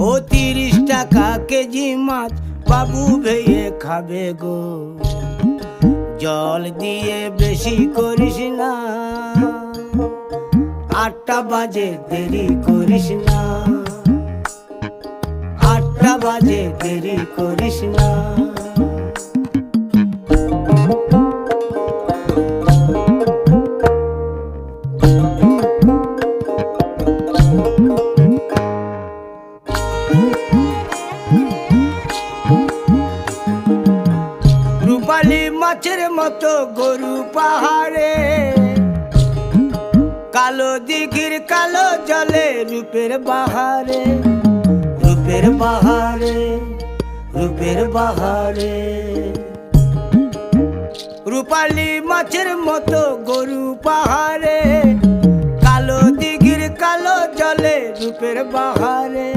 ও 30 টাকা কেজি মাছ বাবু ভেয়ে খাবে গো। জল দিয়ে বেশি করিস না, 8টা বাজে দেরি করিস না, 8টা বাজে দেরি করিস না। রূপালী মাছের মতো গরু পাহাড়ে, কালো দিঘির কালো জলে রূপের বাহারে, রূপের বাহারে, রূপের বাহারে। রূপালী মাছের মতো গরু পাহাড়ে, কালো দিঘির কালো জলে রূপের বাহারে।